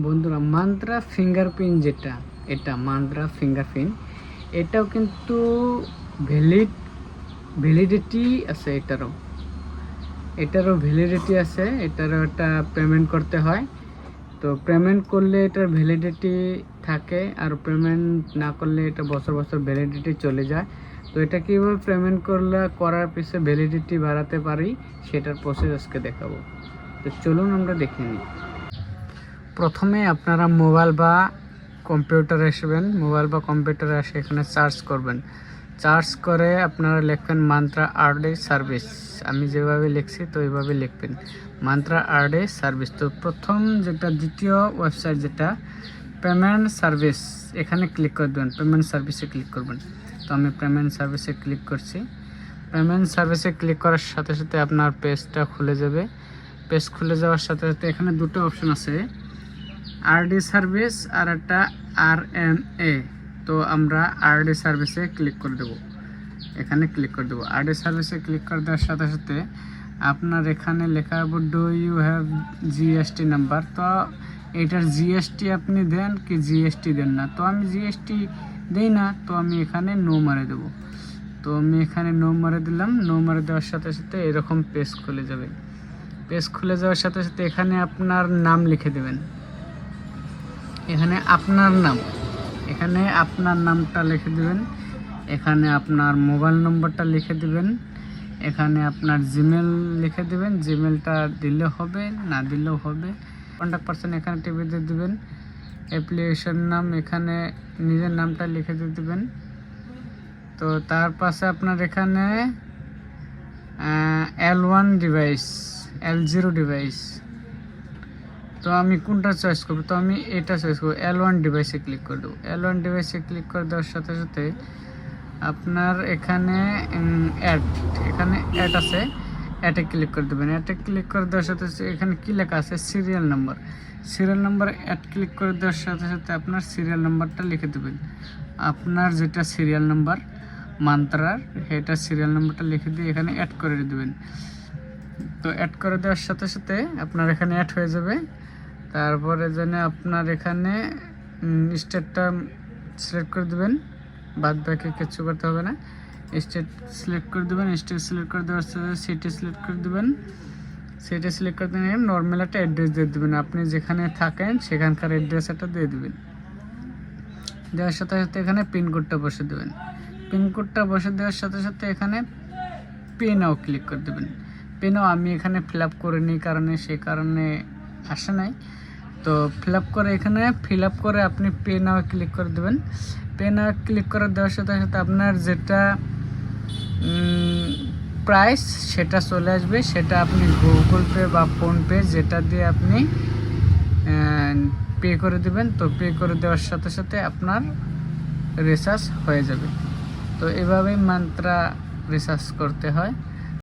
বন্ধুরা, mantra fingerprint এটা mantra fingerprint, এটাও কিন্তু ভ্যালিডিটি আছে। এটারও ভ্যালিডিটি আছে। এটারও একটা পেমেন্ট করতে হয়। তো পেমেন্ট করলে এটার ভ্যালিডিটি থাকে, আর পেমেন্ট না করলে এটা বছর বছর ভ্যালিডিটি চলে যায়। তো এটা কীভাবে পেমেন্ট করার পিছনে ভ্যালিডিটি বাড়াতে পারি সেটার প্রসেস আজকে দেখাবো। তো চলুন আমরা দেখে নিই। প্রথমে আপনারা মোবাইল বা কম্পিউটারে এসে এখানে সার্চ করবেন। সার্চ করে আপনারা লিখবেন মান্ত্রা আরডে সার্ভিস। আমি যেভাবে লিখছি তো এইভাবে লিখবেন, মান্ত্রা আরডে সার্ভিস। তো প্রথম দ্বিতীয় ওয়েবসাইট যেটা পেমেন্ট সার্ভিস, এখানে ক্লিক করে দেবেন। পেমেন্ট সার্ভিসে ক্লিক করবেন। তো আমি পেমেন্ট সার্ভিসে ক্লিক করছি। পেমেন্ট সার্ভিসে ক্লিক করার সাথে সাথে আপনার পেজটা খুলে যাবে। পেজ খুলে যাওয়ার সাথে সাথে এখানে দুটো অপশন আছে, আরডি সার্ভিস আর একটা RMA। তো আমরা আরডি সার্ভিসে ক্লিক করে দেব। এখানে ক্লিক করে দেবো। আরডি সার্ভিসে ক্লিক করে দেওয়ার সাথে সাথে আপনার এখানে লেখা হবে ডু ইউ হ্যাভ GST নাম্বার। তো এটার জিএসটি আপনি দেন কি জিএসটি দেন না। তো আমি জিএসটি দিই না, তো আমি এখানে নো মারে দেবো। তো আমি এখানে নো মারে দিলাম। নো মারে দেওয়ার সাথে সাথে এরকম পেজ খুলে যাবে। পেজ খুলে যাওয়ার সাথে সাথে এখানে আপনার নাম লিখে দেবেন। এখানে আপনার নামটা লিখে দেবেন। এখানে আপনার মোবাইল নম্বরটা লিখে দেবেন। এখানে আপনার জিমেল লিখে দেবেন। জিমেলটা দিলে হবে, না দিলেও হবে। কন্ট্যাক্ট পারসন এখানে টিপে দিয়ে দেবেন। অ্যাপ্লিকেশন নাম এখানে নিজের নামটা লিখে দিয়ে দেবেন। তো তার পাশে আপনার এখানে L1 ডিভাইস, L0 ডিভাইস। তো আমি কোনটা চয়েস করবো? তো আমি এটা চয়েস করবো, L1 ডিভাইসে ক্লিক করে দেবো। L1 ডিভাইসে ক্লিক করে দেওয়ার সাথে সাথে আপনার এখানে অ্যাড আছে, অ্যাডে ক্লিক করে দেবেন। অ্যাডে ক্লিক করে দেওয়ার সাথে সাথে এখানে কী লেখা আছে, সিরিয়াল নাম্বার। অ্যাড ক্লিক করে দেওয়ার সাথে সাথে আপনার সিরিয়াল নাম্বারটা লিখে দেবেন। আপনার যেটা সিরিয়াল নাম্বার মান্ত্রার, সেটা সিরিয়াল নাম্বারটা লিখে দিয়ে এখানে অ্যাড করে দেবেন। তো অ্যাড করে দেওয়ার সাথে সাথে আপনার এখানে অ্যাড হয়ে যাবে। তারপরে যেন আপনার এখানে স্টেটটা সিলেক্ট করে দেবেন, বাদ বাকি কিছু করতে হবে না। স্টেট সিলেক্ট করে দেবেন। স্টেট সিলেক্ট করে দেওয়ার সাথে সিটি সিলেক্ট করে দেবেন। সিটি সিলেক্ট করে দেবেন। নর্মাল একটা অ্যাড্রেস দিয়ে দেবেন, আপনি যেখানে থাকেন সেখানকার অ্যাড্রেস একটা দিয়ে দেবেন। দেওয়ার সাথে সাথে এখানে পিনকোডটা বসে দেবেন। পিনকোডটা বসে দেওয়ার সাথে সাথে এখানে পে নাও ক্লিক করে দেবেন। পে নাও আমি এখানে ফিল আপ করে নিই, সে কারণে আসে নাই। তো ফিল আপ করে আপনি পে নাও ক্লিক করে দেবেন। পে নাও ক্লিক করে দেওয়ার সাথে সাথে আপনার যেটা প্রাইস সেটা চলে আসবে। সেটা আপনি গুগল পে বা ফোনপে যেটা দিয়ে আপনি পে করে দেবেন। তো পে করে দেওয়ার সাথে সাথে আপনার রিচার্জ হয়ে যাবে। তো এভাবেই মান্ত্রা রিচার্জ করতে হয়।